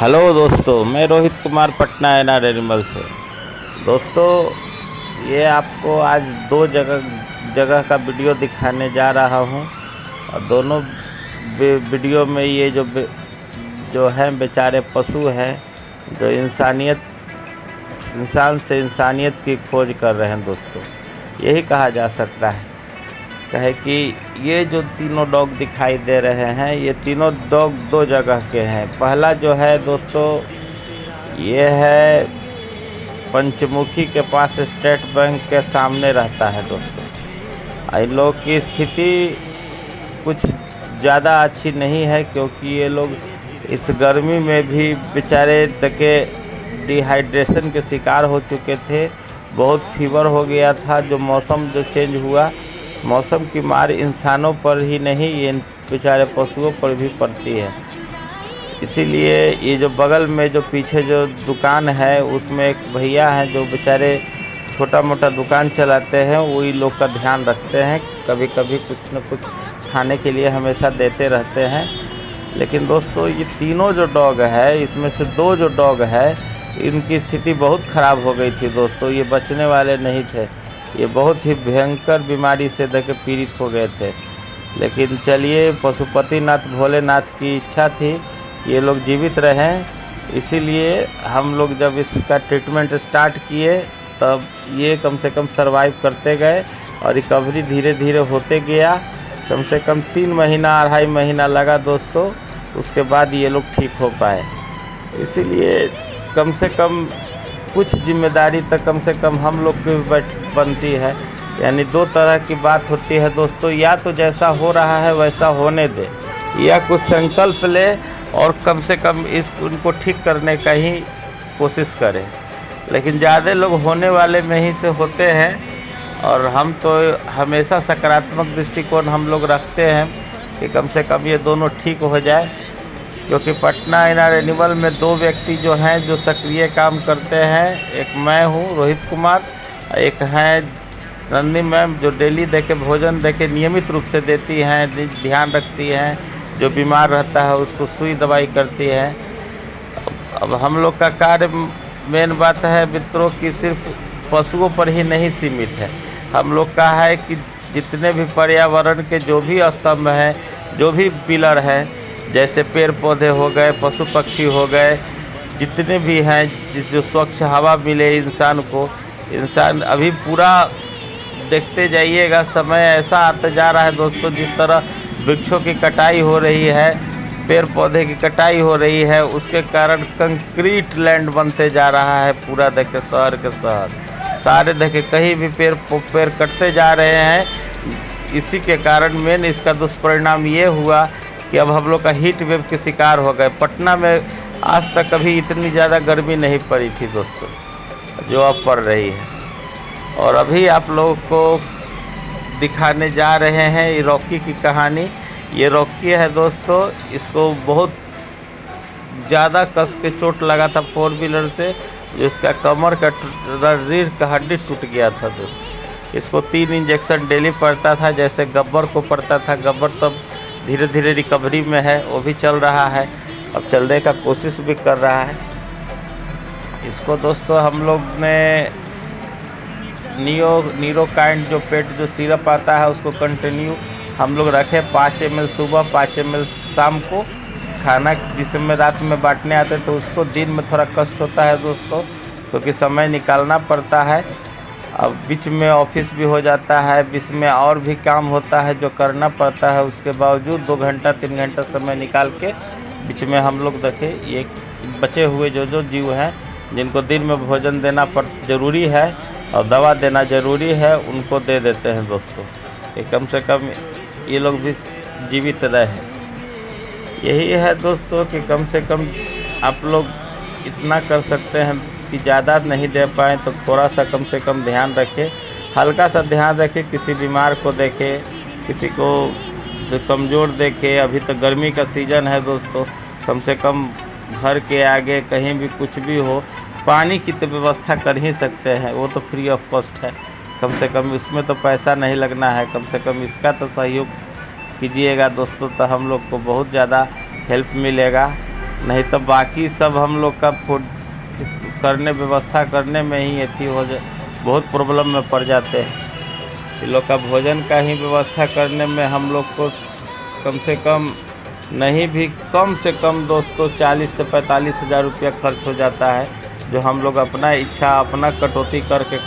Hello दोस्तों, मैं Rohit Kumar Patna NR animal से। दोस्तों, ये आपको आज दो जगह का वीडियो दिखाने जा रहा हूँ और दोनों वीडियो में ये जो हैं बेचारे पशु हैं जो इंसान से इंसानियत की खोज कर रहे हैं। दोस्तों, यही कहा जा सकता है कहे कि ये जो तीनों डॉग दिखाई दे रहे हैं, ये तीनों डॉग दो जगह के हैं। पहला जो है दोस्तों, ये है पंचमुखी के पास स्टेट बैंक के सामने रहता है। दोस्तों, इन लोग की स्थिति कुछ ज़्यादा अच्छी नहीं है, क्योंकि ये लोग इस गर्मी में भी बेचारे तके डिहाइड्रेशन के शिकार हो चुके थे। बहुत फीवर हो गया था। जो मौसम चेंज हुआ, मौसम की मार इंसानों पर ही नहीं, ये बेचारे पशुओं पर भी पड़ती है। इसीलिए ये जो बगल में जो पीछे जो दुकान है, उसमें एक भैया हैं जो बेचारे छोटा मोटा दुकान चलाते हैं। वही लोग का ध्यान रखते हैं, कभी कभी कुछ न कुछ खाने के लिए हमेशा देते रहते हैं। लेकिन दोस्तों, ये तीनों जो डॉग है, इसमें से दो जो डॉग है, इनकी स्थिति बहुत ख़राब हो गई थी। दोस्तों, ये बचने वाले नहीं थे। ये बहुत ही भयंकर बीमारी से पीड़ित हो गए थे। लेकिन चलिए, पशुपतिनाथ भोलेनाथ की इच्छा थी ये लोग जीवित रहें। इसीलिए हम लोग जब इसका ट्रीटमेंट स्टार्ट किए, तब ये कम से कम सरवाइव करते गए और रिकवरी धीरे धीरे होते गया। कम से कम 3 महीना 2.5 महीना लगा दोस्तों, उसके बाद ये लोग ठीक हो पाए। इसीलिए कम से कम कुछ जिम्मेदारी तक कम से कम हम लोग की बनती है। यानी दो तरह की बात होती है दोस्तों, या तो जैसा हो रहा है वैसा होने दे, या कुछ संकल्प ले और कम से कम उनको ठीक करने का ही कोशिश करें। लेकिन ज़्यादा लोग होने वाले में ही से होते हैं, और हम तो हमेशा सकारात्मक दृष्टिकोण हम लोग रखते हैं कि कम से कम ये दोनों ठीक हो जाए। क्योंकि पटना एनआर एनिमल में 2 व्यक्ति जो हैं जो सक्रिय काम करते हैं। एक मैं हूँ रोहित कुमार, एक हैं नंदी मैम जो डेली देके भोजन देके नियमित रूप से देती हैं, ध्यान रखती हैं। जो बीमार रहता है उसको सुई दवाई करती है। अब हम लोग का कार्य मेन बात है मित्रों कि सिर्फ पशुओं पर ही नहीं सीमित है। हम लोग का है कि जितने भी पर्यावरण के जो भी स्तंभ हैं, जो भी पिलर हैं, जैसे पेड़ पौधे हो गए, पशु पक्षी हो गए, जितने भी हैं, जो स्वच्छ हवा मिले इंसान को। इंसान अभी पूरा देखते जाइएगा, समय ऐसा आता जा रहा है दोस्तों, जिस तरह वृक्षों की कटाई हो रही है, पेड़ पौधे की कटाई हो रही है, उसके कारण कंक्रीट लैंड बनते जा रहा है। पूरा देखे शहर के शहर सारे देखे कहीं भी पेड़ कटते जा रहे हैं। इसी के कारण मेन इसका दुष्परिणाम ये हुआ कि अब हम लोग का हीट वेव के शिकार हो गए। पटना में आज तक कभी इतनी ज़्यादा गर्मी नहीं पड़ी थी दोस्तों, जो अब पड़ रही है। और अभी आप लोगों को दिखाने जा रहे हैं ये रॉकी की कहानी। ये रॉकी है दोस्तों, इसको बहुत ज़्यादा कस के चोट लगा था 4 व्हीलर से, जो इसका कमर का रीढ़ का हड्डी टूट गया था दोस्तों। इसको 3 इंजेक्शन डेली पड़ता था, जैसे गब्बर को पड़ता था। गब्बर तब धीरे धीरे रिकवरी में है, वो भी चल रहा है, अब चलने का कोशिश भी कर रहा है। इसको दोस्तों हम लोग ने नीरोकाइंड जो पेट जो सिरप आता है, उसको कंटिन्यू हम लोग रखे 5 ml सुबह, 5 ml शाम को। खाना जिसमें रात में बांटने आते तो उसको दिन में थोड़ा कष्ट होता है दोस्तों, क्योंकि समय निकालना पड़ता है। अब बीच में ऑफिस भी हो जाता है, बीच में और भी काम होता है जो करना पड़ता है। उसके बावजूद 2 घंटा 3 घंटा समय निकाल के बीच में हम लोग देखें, ये बचे हुए जो जीव हैं जिनको दिन में भोजन देना ज़रूरी है और दवा देना ज़रूरी है, उनको दे देते हैं दोस्तों, कि कम से कम ये लोग भी जीवित रहें। यही है दोस्तों कि कम से कम आप लोग इतना कर सकते हैं कि ज़्यादा नहीं दे पाएँ तो थोड़ा सा कम से कम ध्यान रखें, हल्का सा ध्यान रखें। किसी बीमार को देखें, किसी को जो कमज़ोर देखें। अभी तो गर्मी का सीज़न है दोस्तों, कम से कम घर के आगे कहीं भी कुछ भी हो, पानी की तो व्यवस्था कर ही सकते हैं, वो तो फ्री ऑफ कॉस्ट है। कम से कम इसमें तो पैसा नहीं लगना है, कम से कम इसका तो सहयोग कीजिएगा दोस्तों, तो हम लोग को बहुत ज़्यादा हेल्प मिलेगा। नहीं तो बाकी सब हम लोग का फूड करने व्यवस्था करने में ही अथी हो जाए, बहुत प्रॉब्लम में पड़ जाते हैं। इन लोग का भोजन का ही व्यवस्था करने में हम लोग को कम से कम नहीं भी कम से कम दोस्तों 40 से 45 हज़ार रुपया खर्च हो जाता है, जो हम लोग अपना इच्छा अपना कटौती करके